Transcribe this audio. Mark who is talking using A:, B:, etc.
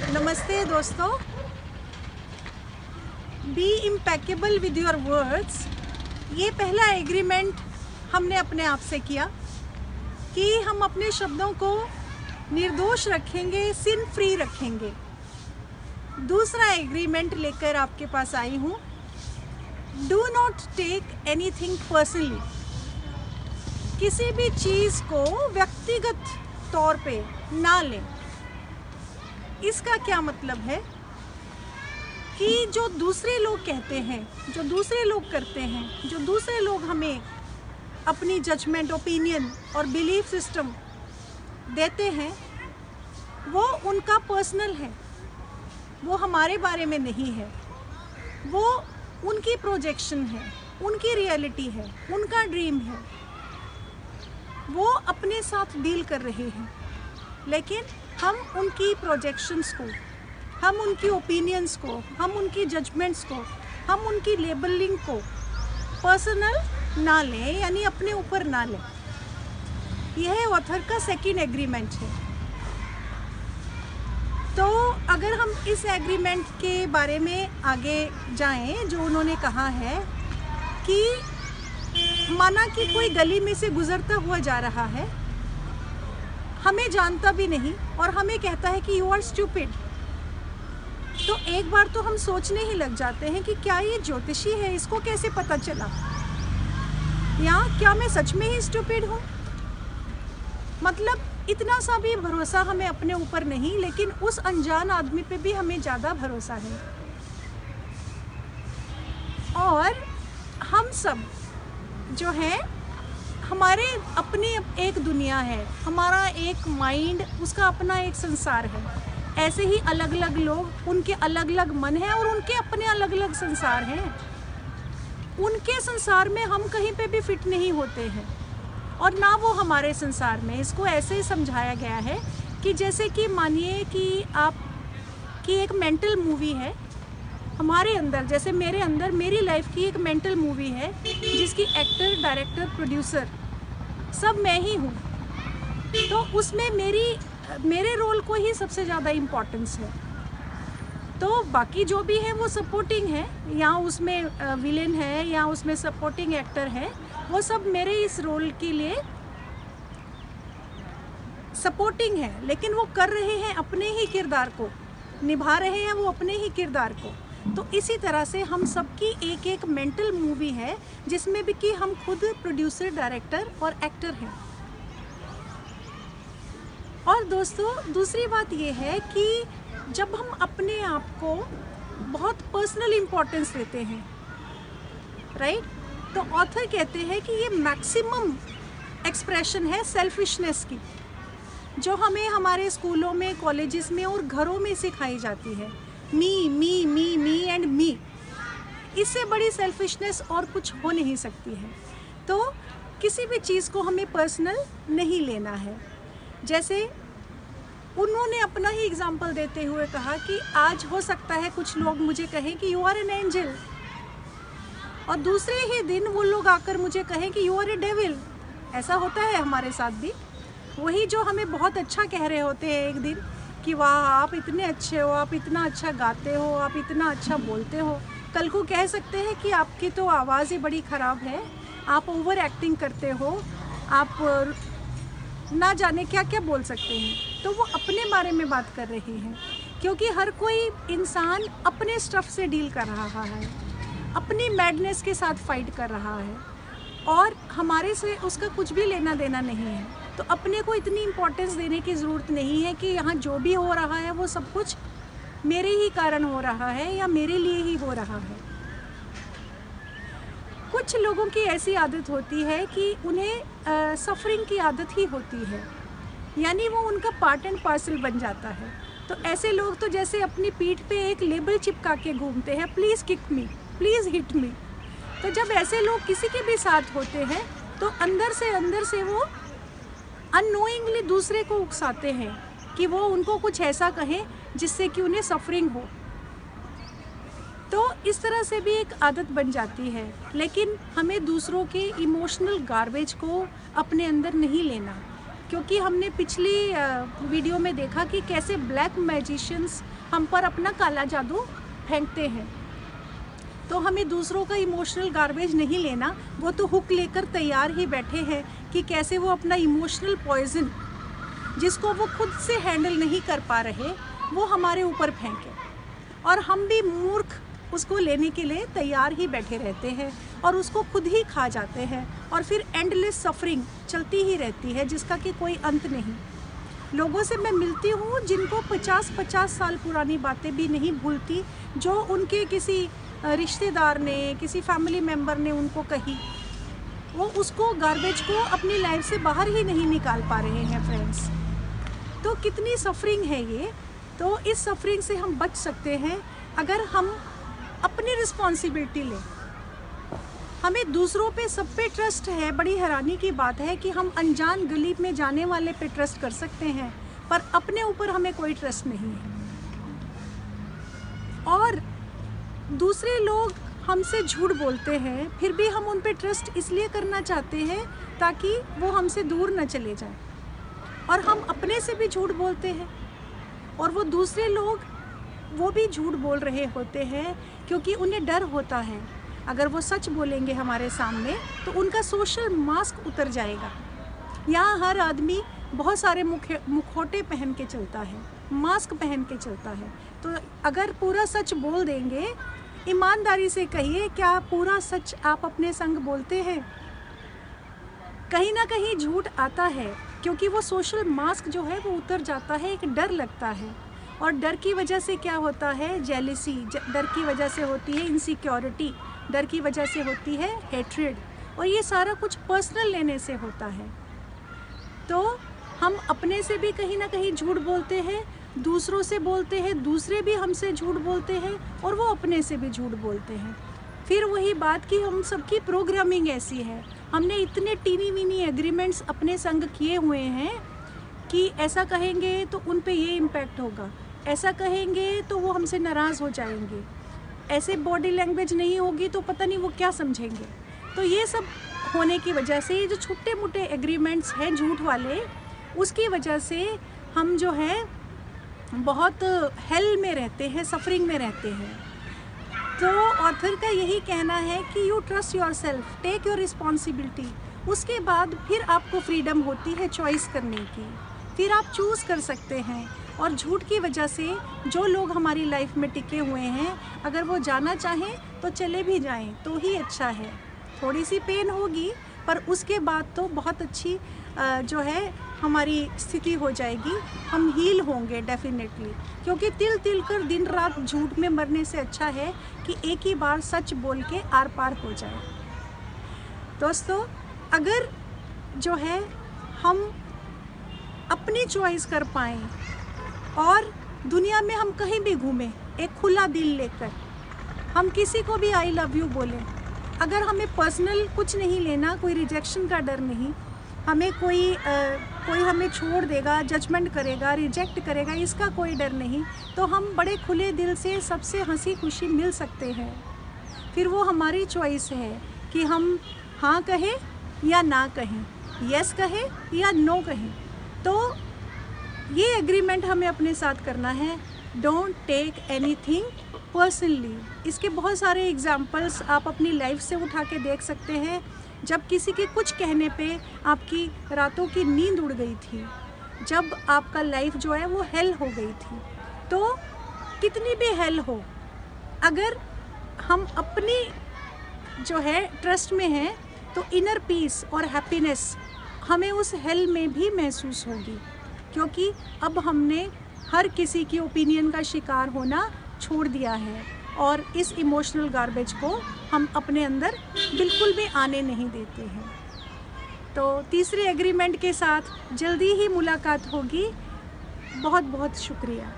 A: नमस्ते दोस्तों। Be impeccable with your words, ये पहला एग्रीमेंट हमने अपने आप से किया कि हम अपने शब्दों को निर्दोष रखेंगे, सिन फ्री रखेंगे। दूसरा एग्रीमेंट लेकर आपके पास आई हूँ, do not take anything personally. किसी भी चीज़ को व्यक्तिगत तौर पे ना लें। इसका क्या मतलब है कि जो दूसरे लोग कहते हैं, जो दूसरे लोग करते हैं, जो दूसरे लोग हमें अपनी जजमेंट, ओपिनियन और बिलीफ सिस्टम देते हैं, वो उनका पर्सनल है, वो हमारे बारे में नहीं है। वो उनकी प्रोजेक्शन है, उनकी रियलिटी है, उनका ड्रीम है, वो अपने साथ डील कर रहे हैं। लेकिन हम उनकी प्रोजेक्शंस को, हम उनकी ओपिनियंस को, हम उनकी जजमेंट्स को, हम उनकी लेबलिंग को पर्सनल ना लें, यानी अपने ऊपर ना लें। यह ऑथर का सेकंड एग्रीमेंट है। तो अगर हम इस एग्रीमेंट के बारे में आगे जाएं, जो उन्होंने कहा है कि माना कि कोई गली में से गुजरता हुआ जा रहा है, हमें जानता भी नहीं और हमें कहता है कि यू आर स्टूपिड, तो एक बार तो हम सोचने ही लग जाते हैं कि क्या ये ज्योतिषी है, इसको कैसे पता चला, या क्या मैं सच में ही स्टूपिड हूँ। मतलब इतना सा भी भरोसा हमें अपने ऊपर नहीं, लेकिन उस अनजान आदमी पे भी हमें ज़्यादा भरोसा है। और हम सब जो है, हमारे अपनी एक दुनिया है, हमारा एक माइंड, उसका अपना एक संसार है। ऐसे ही अलग अलग लोग, उनके अलग अलग मन हैं और उनके अपने अलग अलग संसार हैं। उनके संसार में हम कहीं पे भी फिट नहीं होते हैं और ना वो हमारे संसार में। इसको ऐसे ही समझाया गया है कि जैसे कि मानिए कि आप की एक मेंटल मूवी है हमारे अंदर, जैसे मेरे अंदर मेरी लाइफ की एक मेंटल मूवी है जिसकी एक्टर, डायरेक्टर, प्रोड्यूसर सब मैं ही हूँ। तो उसमें मेरे रोल को ही सबसे ज़्यादा इम्पोर्टेंस है। तो बाकी जो भी है वो सपोर्टिंग है, या उसमें विलेन है या उसमें सपोर्टिंग एक्टर है, वो सब मेरे इस रोल के लिए सपोर्टिंग है, लेकिन वो कर रहे हैं अपने ही किरदार को, निभा रहे हैं वो अपने ही किरदार को। तो इसी तरह से हम सबकी एक एक मेंटल मूवी है जिसमें भी कि हम खुद प्रोड्यूसर, डायरेक्टर और एक्टर हैं। और दोस्तों, दूसरी बात ये है कि जब हम अपने आप को बहुत पर्सनल इम्पोर्टेंस देते हैं, राइट, तो ऑथर कहते हैं कि ये मैक्सिमम एक्सप्रेशन है सेल्फिशनेस की, जो हमें हमारे स्कूलों में, कॉलेजेस में और घरों में सिखाई जाती है। मी मी मी मी एंड मी। इससे बड़ी सेल्फिशनेस और कुछ हो नहीं सकती है। तो किसी भी चीज़ को हमें पर्सनल नहीं लेना है। जैसे उन्होंने अपना ही एग्जाम्पल देते हुए कहा कि आज हो सकता है कुछ लोग मुझे कहें कि यू आर एन एंजल, और दूसरे ही दिन वो लोग आकर मुझे कहें कि यू आर ए डेविल। ऐसा होता है हमारे साथ भी। वही जो हमें बहुत अच्छा कह रहे होते हैं एक दिन कि वाह आप इतने अच्छे हो, आप इतना अच्छा गाते हो, आप इतना अच्छा बोलते हो, कल को कह सकते हैं कि आपकी तो आवाज़ ही बड़ी ख़राब है, आप ओवर एक्टिंग करते हो, आप ना जाने क्या क्या बोल सकते हैं। तो वो अपने बारे में बात कर रही हैं, क्योंकि हर कोई इंसान अपने स्टफ से डील कर रहा है, अपनी मैडनेस के साथ फाइट कर रहा है, और हमारे से उसका कुछ भी लेना देना नहीं है। तो अपने को इतनी इम्पोर्टेंस देने की ज़रूरत नहीं है कि यहाँ जो भी हो रहा है वो सब कुछ मेरे ही कारण हो रहा है या मेरे लिए ही हो रहा है। कुछ लोगों की ऐसी आदत होती है कि उन्हें सफरिंग की आदत ही होती है, यानी वो उनका पार्ट एंड पार्सल बन जाता है। तो ऐसे लोग तो जैसे अपनी पीठ पे एक लेबल चिपका के घूमते हैं, please kick me, please hit me. तो जब ऐसे लोग किसी के भी साथ होते हैं तो अंदर से वो अननोइंगली दूसरे को उकसाते हैं कि वो उनको कुछ ऐसा कहें जिससे कि उन्हें सफरिंग हो। तो इस तरह से भी एक आदत बन जाती है। लेकिन हमें दूसरों के इमोशनल गार्बेज को अपने अंदर नहीं लेना। क्योंकि हमने पिछली वीडियो में देखा कि कैसे ब्लैक मैजिशियंस हम पर अपना काला जादू फेंकते हैं। तो हमें दूसरों का इमोशनल गार्बेज नहीं लेना, वो तो हुक लेकर तैयार ही बैठे हैं कि कैसे वो अपना इमोशनल पॉइजन जिसको वो खुद से हैंडल नहीं कर पा रहे वो हमारे ऊपर फेंके, और हम भी मूर्ख उसको लेने के लिए तैयार ही बैठे रहते हैं और उसको खुद ही खा जाते हैं, और फिर एंडलेस सफरिंग चलती ही रहती है जिसका कि कोई अंत नहीं। लोगों से मैं मिलती हूँ जिनको 50-50 साल पुरानी बातें भी नहीं भूलती, जो उनके किसी रिश्तेदार ने, किसी फैमिली मेम्बर ने उनको कही, वो उसको गार्बेज को अपनी लाइफ से बाहर ही नहीं निकाल पा रहे हैं फ्रेंड्स। तो कितनी सफरिंग है ये। तो इस सफरिंग से हम बच सकते हैं अगर हम अपनी रिस्पॉन्सिबिलिटी लें। हमें दूसरों पे सब पे ट्रस्ट है, बड़ी हैरानी की बात है कि हम अनजान गली में जाने वाले पे ट्रस्ट कर सकते हैं, पर अपने ऊपर हमें कोई ट्रस्ट नहीं है। और दूसरे लोग हमसे झूठ बोलते हैं, फिर भी हम उन पे ट्रस्ट इसलिए करना चाहते हैं ताकि वो हमसे दूर न चले जाएं। और हम अपने से भी झूठ बोलते हैं, और वो दूसरे लोग वो भी झूठ बोल रहे होते हैं क्योंकि उन्हें डर होता है अगर वो सच बोलेंगे हमारे सामने तो उनका सोशल मास्क उतर जाएगा। यहाँ हर आदमी बहुत सारे मुखौटे पहन के चलता है, मास्क पहन के चलता है। तो अगर पूरा सच बोल देंगे, ईमानदारी से कहिए, क्या पूरा सच आप अपने संग बोलते हैं? कहीं ना कहीं झूठ आता है क्योंकि वो सोशल मास्क जो है वो उतर जाता है, एक डर लगता है। और डर की वजह से क्या होता है? जेलिसी, डर की वजह से होती है इनसिक्योरिटी, डर की वजह से होती है हेट्रेड, और ये सारा कुछ पर्सनल लेने से होता है। तो हम अपने से भी कहीं ना कहीं झूठ बोलते हैं, दूसरों से बोलते हैं, दूसरे भी हमसे झूठ बोलते हैं, और वो अपने से भी झूठ बोलते हैं। फिर वही बात कि हम सबकी प्रोग्रामिंग ऐसी है, हमने इतने टीनी वीनी एग्रीमेंट्स अपने संग किए हुए हैं कि ऐसा कहेंगे तो उन पे ये इम्पैक्ट होगा, ऐसा कहेंगे तो वो हमसे नाराज़ हो जाएंगे, ऐसे बॉडी लैंग्वेज नहीं होगी तो पता नहीं वो क्या समझेंगे। तो ये सब होने की वजह से ये जो छोटे मोटे एग्रीमेंट्स हैं झूठ वाले, उसकी वजह से हम जो है बहुत हेल में रहते हैं, सफरिंग में रहते हैं। तो ऑथर का यही कहना है कि you trust yourself, take your responsibility. उसके बाद फिर आपको फ्रीडम होती है चॉइस करने की, फिर आप चूज़ कर सकते हैं। और झूठ की वजह से जो लोग हमारी लाइफ में टिके हुए हैं, अगर वो जाना चाहें तो चले भी जाएं तो ही अच्छा है। थोड़ी सी पेन होगी पर उसके बाद तो बहुत अच्छी जो है हमारी स्थिति हो जाएगी, हम हील होंगे डेफिनेटली। क्योंकि तिल तिल कर दिन रात झूठ में मरने से अच्छा है कि एक ही बार सच बोल के आर पार हो जाए। दोस्तों, अगर जो है हम अपनी चॉइस कर पाएँ और दुनिया में हम कहीं भी घूमें एक खुला दिल लेकर, हम किसी को भी आई लव यू बोलें, अगर हमें पर्सनल कुछ नहीं लेना, कोई रिजेक्शन का डर नहीं, हमें कोई हमें छोड़ देगा, जजमेंट करेगा, रिजेक्ट करेगा, इसका कोई डर नहीं, तो हम बड़े खुले दिल से सबसे हंसी खुशी मिल सकते हैं। फिर वो हमारी चॉइस है कि हम हाँ कहें या ना कहें, यस कहें या नो कहें। तो ये एग्रीमेंट हमें अपने साथ करना है, डोंट टेक एनीथिंग पर्सनली। इसके बहुत सारे एग्जाम्पल्स आप अपनी लाइफ से उठा के देख सकते हैं। जब किसी के कुछ कहने पे आपकी रातों की नींद उड़ गई थी, जब आपका लाइफ जो है वो हेल हो गई थी, तो कितनी भी हेल हो, अगर हम अपनी जो है ट्रस्ट में हैं तो इनर पीस और हैप्पीनेस हमें उस हेल में भी महसूस होगी, क्योंकि अब हमने हर किसी की ओपिनियन का शिकार होना छोड़ दिया है और इस इमोशनल गार्बेज को हम अपने अंदर बिल्कुल भी आने नहीं देते हैं। तो तीसरे एग्रीमेंट के साथ जल्दी ही मुलाकात होगी। बहुत बहुत शुक्रिया।